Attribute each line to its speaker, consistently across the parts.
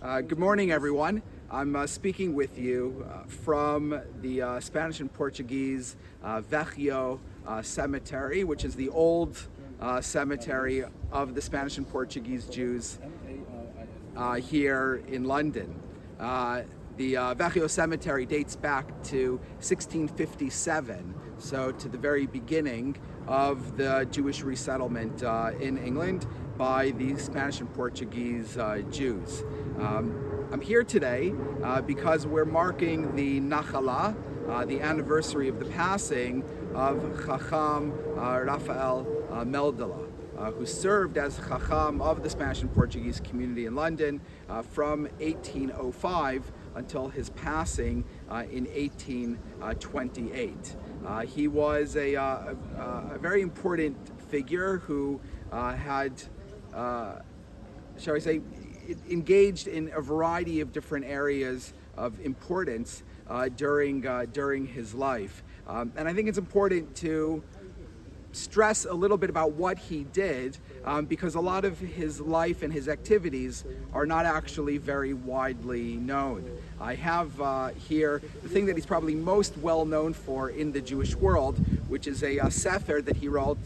Speaker 1: Good morning, everyone. I'm speaking with you from the Spanish and Portuguese Velho cemetery, which is the old cemetery of the Spanish and Portuguese Jews here in London. The Velho cemetery dates back to 1657, so to the very beginning of the Jewish resettlement in England by the Spanish and Portuguese Jews. I'm here today because we're marking the Nachala, the anniversary of the passing of Haham Raphael Meldola, who served as Haham of the Spanish and Portuguese community in London from 1805 until his passing in 1828. He was a very important figure who had, shall I say, engaged in a variety of different areas of importance during his life. And I think it's important to stress a little bit about what he did because a lot of his life and his activities are not actually very widely known. I have here the thing that he's probably most well known for in the Jewish world, which is a Sefer that he wrote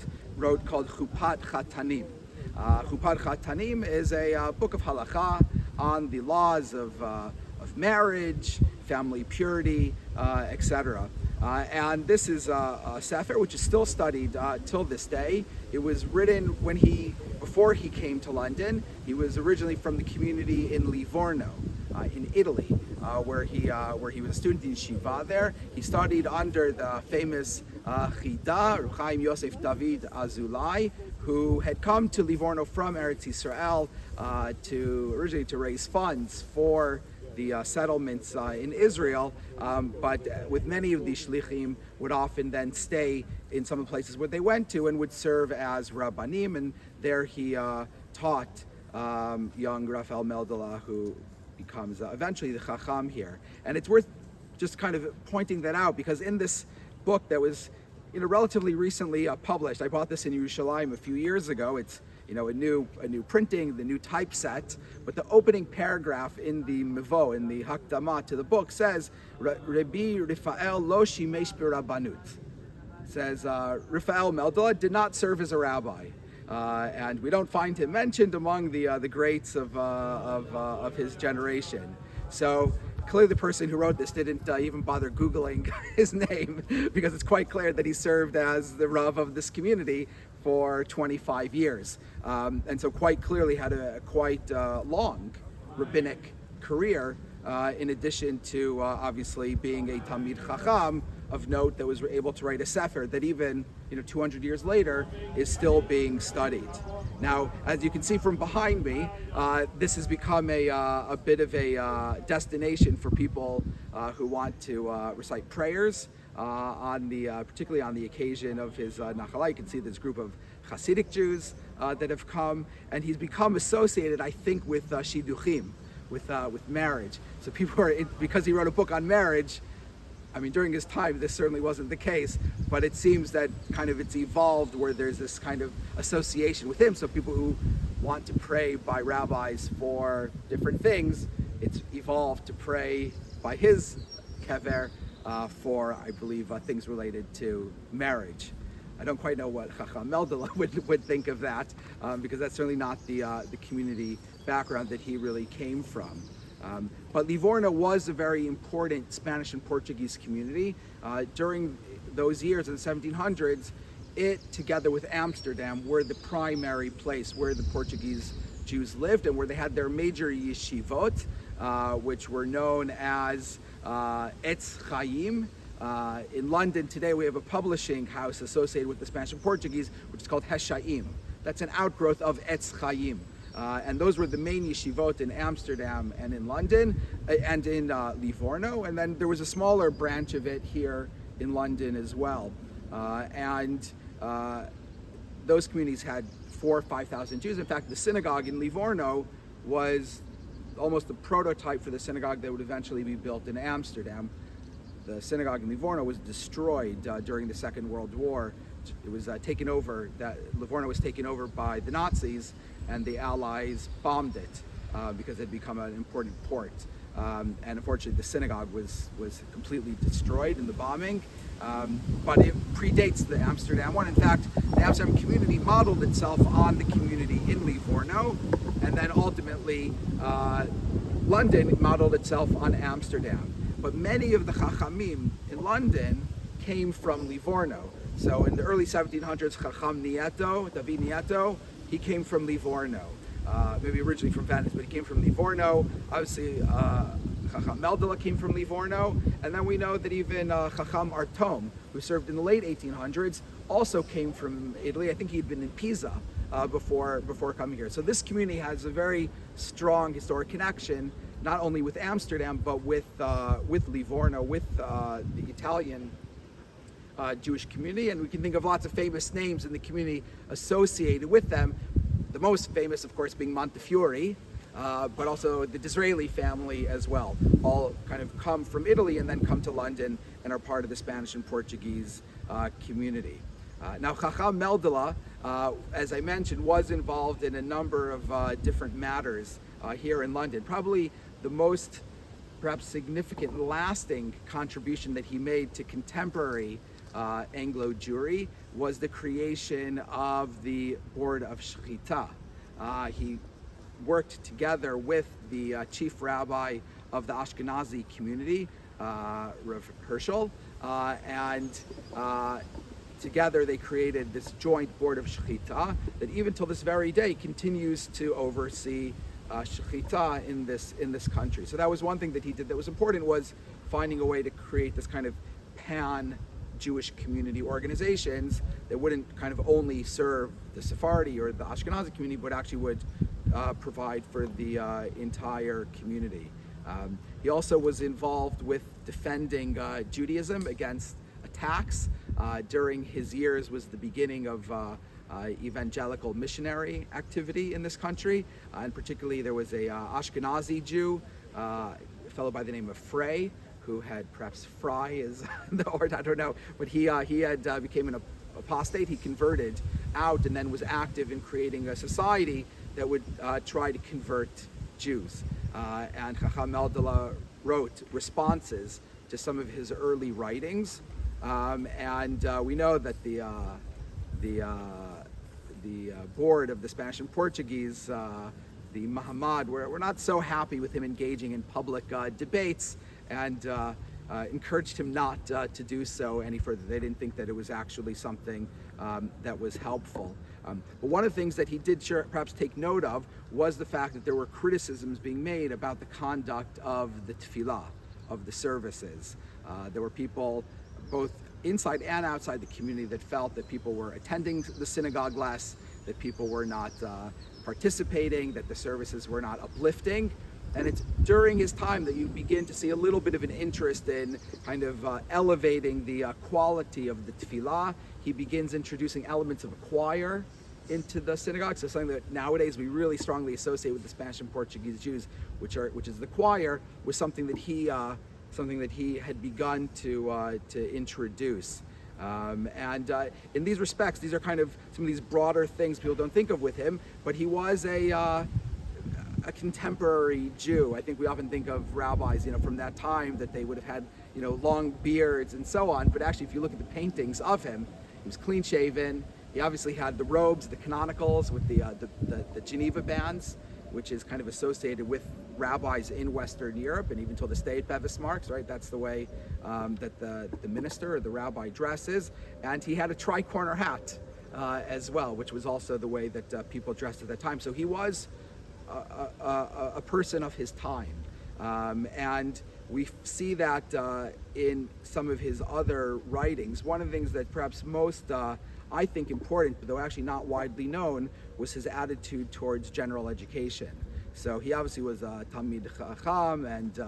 Speaker 1: called Kupat Katanim. Kupat Katanim is a book of halakha on the laws of marriage, family purity, etc. And this is a Sefer which is still studied till this day. It was written before he came to London. He was originally from the community in Livorno, in Italy, where he was a student in Sivan there. He studied under the famous Chida, Chaim Yosef David Azulai, who had come to Livorno from Eretz Yisrael originally to raise funds for the settlements in Israel, but with many of the shlichim would often then stay in some of the places where they went to and would serve as rabbanim, and there he taught young Raphael Meldola, who becomes eventually the Chacham here. And it's worth just kind of pointing that out because in this book that was relatively recently published, I bought this in Yerushalayim a few years ago. It's a new printing, the new typeset, but the opening paragraph in the Mevo, in the Hakdama to the book, says Rabbi Raphael lo shimesh b'rabbanut. Says Raphael Meldola did not serve as a rabbi, and we don't find him mentioned among the greats of his generation. So clearly the person who wrote this didn't even bother Googling his name because it's quite clear that he served as the Rav of this community for 25 years. And so quite clearly had a quite long rabbinic career in addition to obviously being a Talmid Chacham of note that was able to write a Sefer that even 200 years later is still being studied. Now, as you can see from behind me, this has become a bit of a destination for people who want to recite prayers particularly on the occasion of his Nachala. You can see this group of Hasidic Jews that have come, and he's become associated, I think, with Shidduchim, with marriage. So people because he wrote a book on marriage. I mean, during his time, this certainly wasn't the case, but it seems that kind of it's evolved where there's this kind of association with him. So people who want to pray by rabbis for different things, it's evolved to pray by his kever for, I believe, things related to marriage. I don't quite know what Chacham Meldola would think of that, because that's certainly not the community background that he really came from. But Livorno was a very important Spanish and Portuguese community. During those years in the 1700s, it, together with Amsterdam, were the primary place where the Portuguese Jews lived and where they had their major yeshivot, which were known as Etz Chaim. In London today, we have a publishing house associated with the Spanish and Portuguese, which is called Heshaim. That's an outgrowth of Etz Chaim. And those were the main yeshivot in Amsterdam and in London and in Livorno. And then there was a smaller branch of it here in London as well. Those communities had 4,000 or 5,000 Jews. In fact, the synagogue in Livorno was almost the prototype for the synagogue that would eventually be built in Amsterdam. The synagogue in Livorno was destroyed during the Second World War. It was taken over, Livorno was taken over by the Nazis, and the Allies bombed it. because it had become an important port. And unfortunately, the synagogue was completely destroyed in the bombing. But it predates the Amsterdam one. In fact, the Amsterdam community modeled itself on the community in Livorno, and then ultimately London modeled itself on Amsterdam. But many of the Chachamim in London came from Livorno. So in the early 1700s, Chacham Nieto, David Nieto, he came from Livorno. Maybe originally from Venice, but he came from Livorno. Obviously, Chacham Meldola came from Livorno, and then we know that even Chacham Artom, who served in the late 1800s, also came from Italy. I think he'd been in Pisa before coming here. So this community has a very strong historic connection, not only with Amsterdam, but with Livorno, with the Italian Jewish community. And we can think of lots of famous names in the community associated with them. The most famous, of course, being Montefiore, but also the Disraeli family as well. All kind of come from Italy and then come to London and are part of the Spanish and Portuguese community. Now, Chacham Meldola, as I mentioned, was involved in a number of different matters here in London. Probably the most, perhaps significant and lasting contribution that he made to contemporary Anglo Jewry was the creation of the Board of Shechita. He worked together with the chief rabbi of the Ashkenazi community, Rav Herschel, and together they created this joint Board of Shechita that even till this very day continues to oversee Shechita in this country. So that was one thing that he did that was important, was finding a way to create this kind of pan-Jewish community organizations that wouldn't kind of only serve the Sephardi or the Ashkenazi community, but actually would provide for the entire community. He also was involved with defending Judaism against attacks. During his years was the beginning of evangelical missionary activity in this country, and particularly there was a Ashkenazi Jew, a fellow by the name of Frey, who had perhaps Fry is the word, I don't know, but he had became an apostate. He converted out and then was active in creating a society that would try to convert Jews. And Chacham Meldola wrote responses to some of his early writings, and we know that the board of the Spanish and Portuguese, the Muhammad, were not so happy with him engaging in public debates, and encouraged him not to do so any further. They didn't think that it was actually something that was helpful. But one of the things that he did perhaps take note of was the fact that there were criticisms being made about the conduct of the tefillah, of the services. There were people both inside and outside the community that felt that people were attending the synagogue less, that people were not participating, that the services were not uplifting. And it's during his time that you begin to see a little bit of an interest in kind of elevating the quality of the tefillah. He begins introducing elements of a choir into the synagogue. So something that nowadays we really strongly associate with the Spanish and Portuguese Jews, which is the choir, was something that he had begun to introduce. And in these respects, these are kind of some of these broader things people don't think of with him, but he was a contemporary Jew. I think we often think of rabbis, from that time, that they would have had, long beards and so on. But actually, if you look at the paintings of him, he was clean shaven. He obviously had the robes, the canonicals with the Geneva bands, which is kind of associated with rabbis in Western Europe, and even till this day at Bevis Marks, right? That's the way that the minister or the rabbi dresses. And he had a tri-corner hat as well, which was also the way that people dressed at that time. So he was a person of his time, and we see that in some of his other writings. One of the things that perhaps most I think important, but though actually not widely known, was his attitude towards general education. So he obviously was a Talmid Chacham, and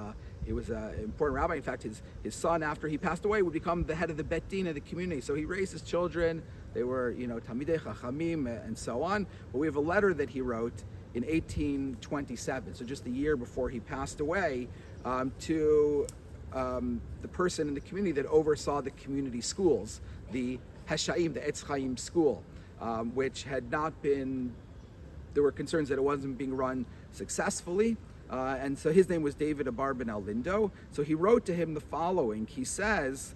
Speaker 1: he was an important rabbi. In fact, his son, after he passed away, would become the head of the Bet Din of the community. So he raised his children. They were, Talmidei Chachamim and so on. But we have a letter that he wrote in 1827, so just a year before he passed away, to the person in the community that oversaw the community schools, the Heshaim, the Etz Chaim school, which had not been, there were concerns that it wasn't being run successfully. And so his name was David Abarbanel Lindo. So he wrote to him the following. He says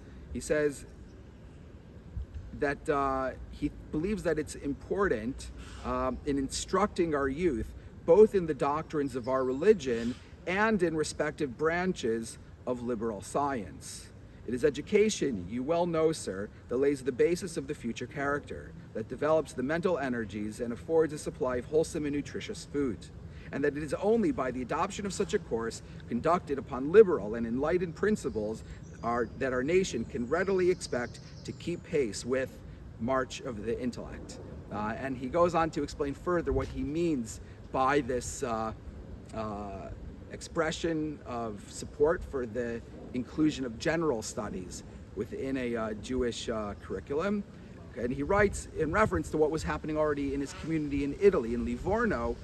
Speaker 1: that he believes that it's important in instructing our youth, both in the doctrines of our religion and in respective branches of liberal science. It is education, you well know, sir, that lays the basis of the future character, that develops the mental energies and affords a supply of wholesome and nutritious food. And that it is only by the adoption of such a course, conducted upon liberal and enlightened principles, that our nation can readily expect to keep pace with march of the intellect. And he goes on to explain further what he means by this expression of support for the inclusion of general studies within a Jewish curriculum. And he writes in reference to what was happening already in his community in Italy, in Livorno,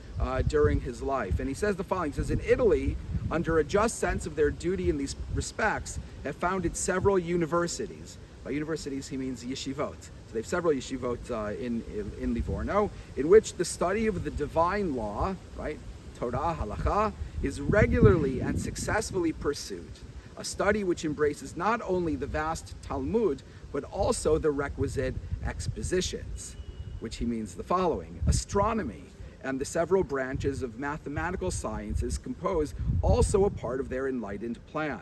Speaker 1: during his life. And he says the following. He says, in Italy, under a just sense of their duty in these respects, have founded several universities. By universities, he means yeshivot. So they have several yeshivot in Livorno, in which the study of the divine law, right, Torah, halacha, is regularly and successfully pursued. A study which embraces not only the vast Talmud, but also the requisite expositions, which he means the following. Astronomy and the several branches of mathematical sciences compose also a part of their enlightened plan.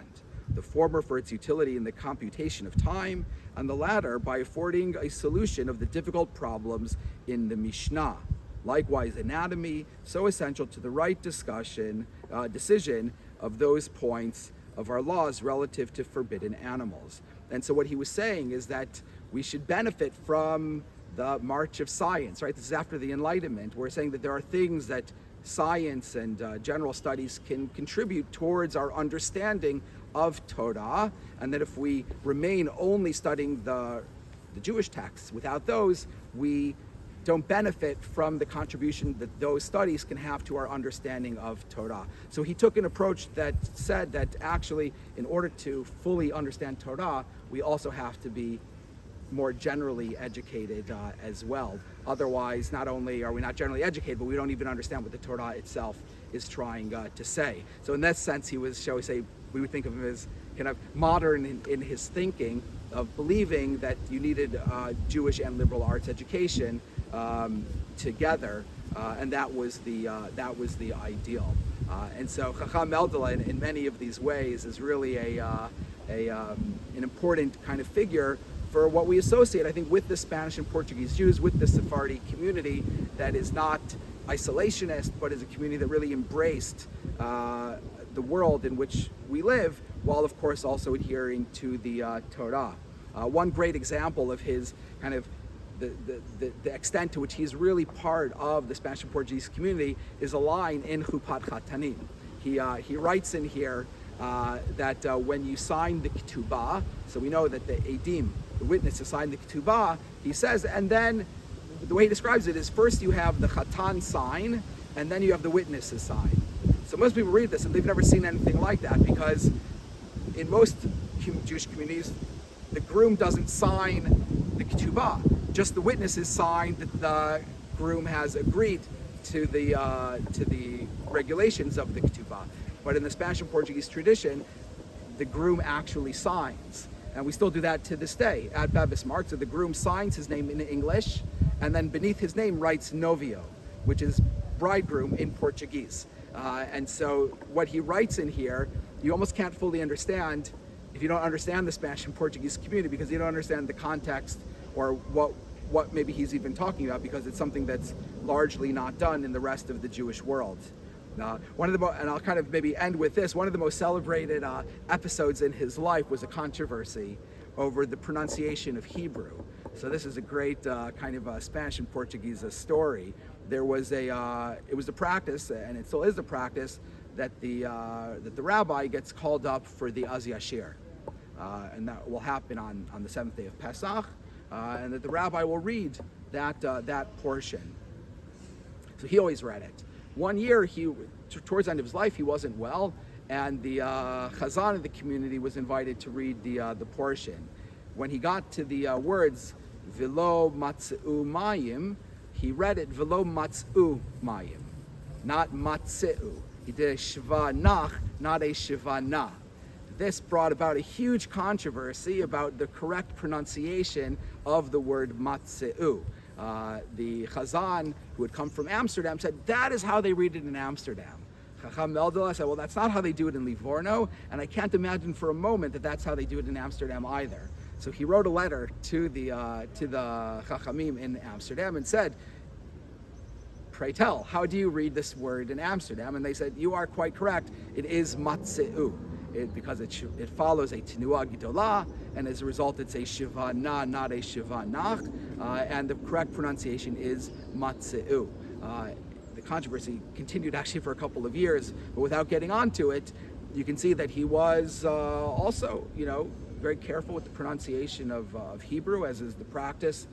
Speaker 1: The former for its utility in the computation of time, and the latter by affording a solution of the difficult problems in the Mishnah. Likewise, anatomy, so essential to the right decision of those points of our laws relative to forbidden animals. And so what he was saying is that we should benefit from the march of science, right? This is after the Enlightenment. We're saying that there are things that science and general studies can contribute towards our understanding of Torah, and that if we remain only studying the Jewish texts, without those, we don't benefit from the contribution that those studies can have to our understanding of Torah. So he took an approach that said that actually, in order to fully understand Torah, we also have to be more generally educated as well. Otherwise, not only are we not generally educated, but we don't even understand what the Torah itself is trying to say. So in that sense, he was, shall we say, we would think of him as kind of modern in his thinking of believing that you needed Jewish and liberal arts education together, and that was the ideal. And so Haham Meldola, in many of these ways, is really an important kind of figure for what we associate, I think, with the Spanish and Portuguese Jews, with the Sephardi community that is not isolationist, but is a community that really embraced the world in which we live, while of course also adhering to the Torah. One great example of his kind of the extent to which he's really part of the Spanish and Portuguese community is a line in Kupat Katanim. He writes in here that when you sign the ketubah, so we know that the edim, the witnesses, sign the ketubah, he says, and then the way he describes it is first you have the chatan sign, and then you have the witnesses sign. So most people read this and they've never seen anything like that, because in most Jewish communities, the groom doesn't sign the ketubah. Just the witnesses sign that the groom has agreed to the regulations of the ketubah. But in the Spanish and Portuguese tradition, the groom actually signs. And we still do that to this day. At Babis Mark, so the groom signs his name in English, and then beneath his name writes novio, which is bridegroom in Portuguese. And so what he writes in here, you almost can't fully understand if you don't understand the Spanish and Portuguese community, because you don't understand the context or what maybe he's even talking about, because it's something that's largely not done in the rest of the Jewish world. And I'll kind of maybe end with this, one of the most celebrated episodes in his life was a controversy over the pronunciation of Hebrew. So this is a great kind of Spanish and Portuguese story. There was it was a practice, and it still is a practice, that the rabbi gets called up for the Az Yashir. And that will happen on the 7th day of Pesach, and that the rabbi will read that portion. So he always read it. One year, towards the end of his life, he wasn't well, and the chazan of the community was invited to read the portion. When he got to the words "Velo matz'u mayim," he read it "Velo matz'u mayim." not matzeu. He did a shvanach, not a shivana. This brought about a huge controversy about the correct pronunciation of the word matzeu. The Chazan, who had come from Amsterdam, said that is how they read it in Amsterdam. Haham Melda said, well, that's not how they do it in Livorno, and I can't imagine for a moment that that's how they do it in Amsterdam either. So he wrote a letter to the Chachamim in Amsterdam and said, pray tell, how do you read this word in Amsterdam? And they said, you are quite correct, it is matzeu. Because it follows a tenua gidola, and as a result it's a shivana, not a shivanach, and the correct pronunciation is matzeu. The controversy continued actually for a couple of years, but without getting onto it, you can see that he was also, very careful with the pronunciation of Hebrew, as is the practice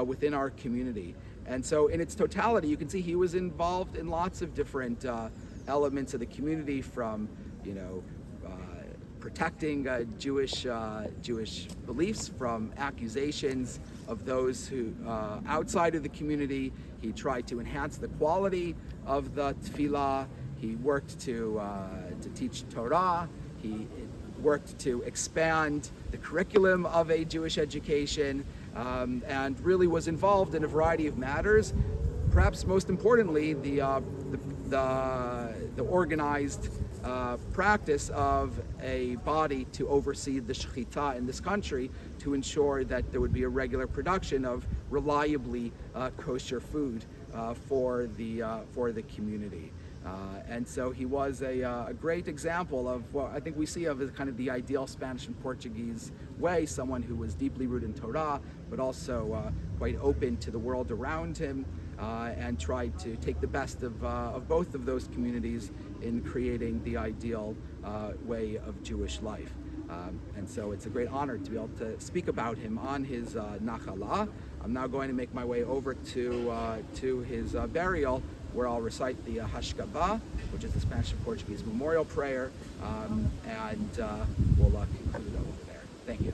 Speaker 1: within our community. And so in its totality, you can see he was involved in lots of different elements of the community, from, protecting Jewish beliefs from accusations of those who outside of the community. He tried to enhance the quality of the tefillah. He worked to teach Torah. He worked to expand the curriculum of a Jewish education, and really was involved in a variety of matters. Perhaps most importantly, the organized practice of a body to oversee the shechita in this country, to ensure that there would be a regular production of reliably kosher food for the community. And so he was a great example of what I think we see of as kind of the ideal Spanish and Portuguese way, someone who was deeply rooted in Torah, but also quite open to the world around him, and tried to take the best of both of those communities in creating the ideal way of Jewish life. And so it's a great honor to be able to speak about him on his Nachala. I'm now going to make my way over to his burial, where I'll recite the Hashkabah, which is the Spanish and Portuguese memorial prayer, and we'll conclude over there. Thank you.